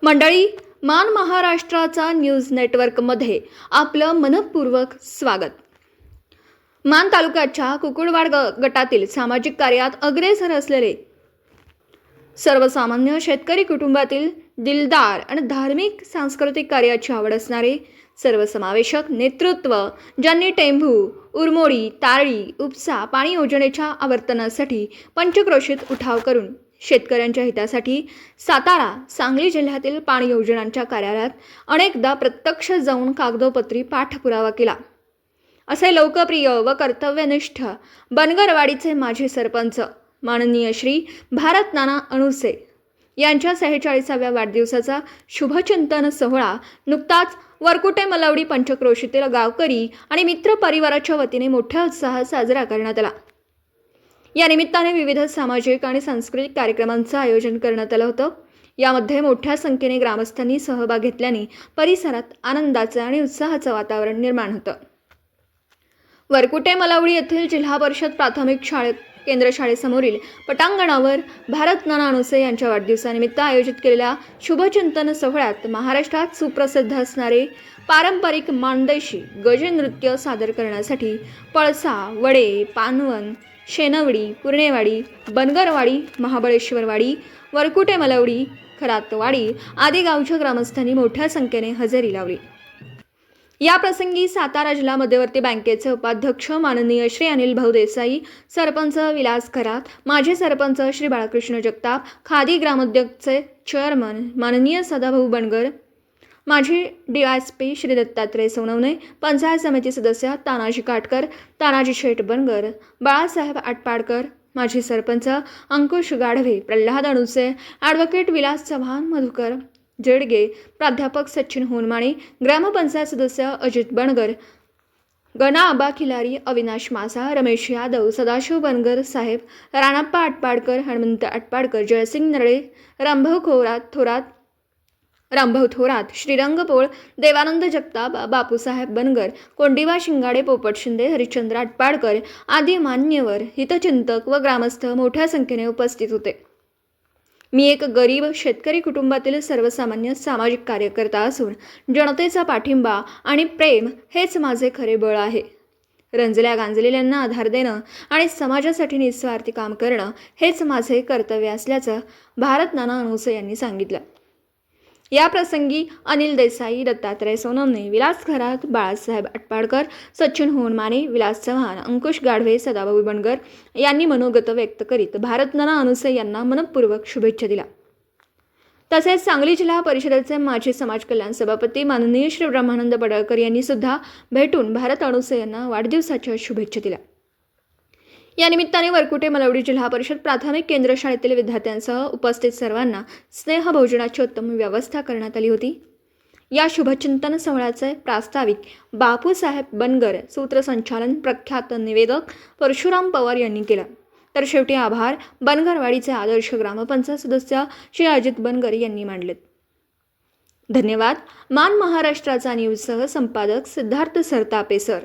मंडळी, मान महाराष्ट्राचा न्यूज नेटवर्कमध्ये आपलं मनपूर्वक स्वागत। मान तालुक्याच्या कुकुडवाड गटातील सामाजिक कार्यात अग्रेसर असलेले सर्वसामान्य शेतकरी कुटुंबातील दिलदार आणि धार्मिक सांस्कृतिक कार्याची आवड असणारे सर्वसमावेशक नेतृत्व, ज्यांनी टेंभू, उरमोडी, तारळी, उपसा पाणी योजनेच्या आवर्तनासाठी पंचक्रोशीत उठाव करून शेतकऱ्यांच्या हितासाठी सातारा, सांगली जिल्ह्यातील पाणी योजनांच्या कार्यालयात अनेकदा प्रत्यक्ष जाऊन कागदोपत्री पाठपुरावा केला, असे लोकप्रिय व कर्तव्यनिष्ठ बनगरवाडीचे माजी सरपंच माननीय श्री भारत नाना अणुसे यांच्या 46व्या वाढदिवसाचा शुभचिंतन सोहळा नुकताच वरकुटे मलवडी पंचक्रोशीतील गावकरी आणि मित्र परिवाराच्या वतीने मोठ्या उत्साहात साजरा करण्यात आला। या निमित्ताने विविध सामाजिक आणि सांस्कृतिक कार्यक्रमांचं आयोजन करण्यात आलं होतं। यामध्ये मोठ्या संख्येने ग्रामस्थांनी सहभाग घेतल्याने परिसरात आनंदाचं आणि उत्साहाचं वातावरण निर्माण होतं। वरकुटे मलवडी येथील जिल्हा परिषद प्राथमिक केंद्र शाळेसमोरील पटांगणावर भारत नाना अणुसे यांच्या वाढदिवसानिमित्त आयोजित केलेल्या शुभचिंतन सोहळ्यात महाराष्ट्रात सुप्रसिद्ध असणारे पारंपरिक माणदेशी गजे नृत्य सादर करण्यासाठी पळसा, वडे, पानवन, शेनवडी, पुरणेवाडी, बनगरवाडी, महाबळेश्वरवाडी, वरकुटे मलवडी, खरातवाडी आदी गावच्या ग्रामस्थांनी मोठ्या संख्येने हजेरी लावली। या प्रसंगी सातारा जिल्हा मध्यवर्ती बँकेचे उपाध्यक्ष माननीय श्री अनिल भाऊ देसाई, सरपंच विलास खरात, माजी सरपंच श्री बाळकृष्ण जगताप, खादी ग्रामोद्योगचे चेअरमन माननीय सदाभाऊ बनगर, माजी DSP श्री दत्तात्रय सोनवणे, पंचायत समिती सदस्य तानाजी काटकर, तानाजी शेठ बनगर, बाळासाहेब आटपाडकर, माजी सरपंच अंकुश गाढवे, प्रल्हाद अणुसे, ॲडव्होकेट विलास चव्हाण, मधुकर जेडगे, प्राध्यापक सचिन होनमाणे, ग्रामपंचायत सदस्य अजित बनगर, गणा आबा खिलारी, अविनाश मासा, रमेश यादव, सदाशिव बनगर साहेब, राणाप्पा आटपाडकर, हनुमंत आटपाडकर, जयसिंग नरळे, रामभाऊ थोरात, श्रीरंग पोळ, देवानंद जगताप, बापूसाहेब बनगर, कोंडिवा शिंगाडे, पोपट शिंदे, हरिश्चंद्र आटपाडकर आदी मान्यवर, हितचिंतक व ग्रामस्थ मोठ्या संख्येने उपस्थित होते। मी एक गरीब शेतकरी कुटुंबातील सर्वसामान्य सामाजिक कार्यकर्ता असून जनतेचा पाठिंबा आणि प्रेम हेच माझे खरे बळ आहे। रंजल्या गांजलेल्यांना आधार देणं आणि समाजासाठी निस्वार्थी काम करणं हेच माझे कर्तव्य असल्याचं भारत नाना अणुसे यांनी सांगितलं। या प्रसंगी अनिल देसाई, दत्तात्रय सोनवणे, विलास खरात, बाळासाहेब आटपाडकर, सचिन होनमाने, विलास चव्हाण, अंकुश गाढवे, सदाभाऊ बनगर यांनी मनोगत व्यक्त करीत भारत नाना अणुसे यांना मनपूर्वक शुभेच्छा दिल्या। तसेच सांगली जिल्हा परिषदेचे माजी समाज कल्याण सभापती माननीय श्री ब्रह्मानंद पडळकर यांनी सुद्धा भेटून भारत अणुसे यांना वाढदिवसाच्या शुभेच्छा दिल्या। या निमित्ताने वरकुटे मलवडी जिल्हा परिषद प्राथमिक केंद्र शाळेतील विद्यार्थ्यांसह उपस्थित सर्वांना स्नेहभोजनाची उत्तम व्यवस्था करण्यात आली होती। या शुभचिंतन सोहळ्याचे प्रास्ताविक बापूसाहेब बनगर, सूत्रसंचालन प्रख्यात निवेदक परशुराम पवार यांनी केलं। तर शेवटी आभार बनगरवाडीचे आदर्श ग्रामपंचायत सदस्य श्री अजित बनगर यांनी मांडलेत। धन्यवाद। मान महाराष्ट्राचा न्यूजसह संपादक सिद्धार्थ सरतापे सर।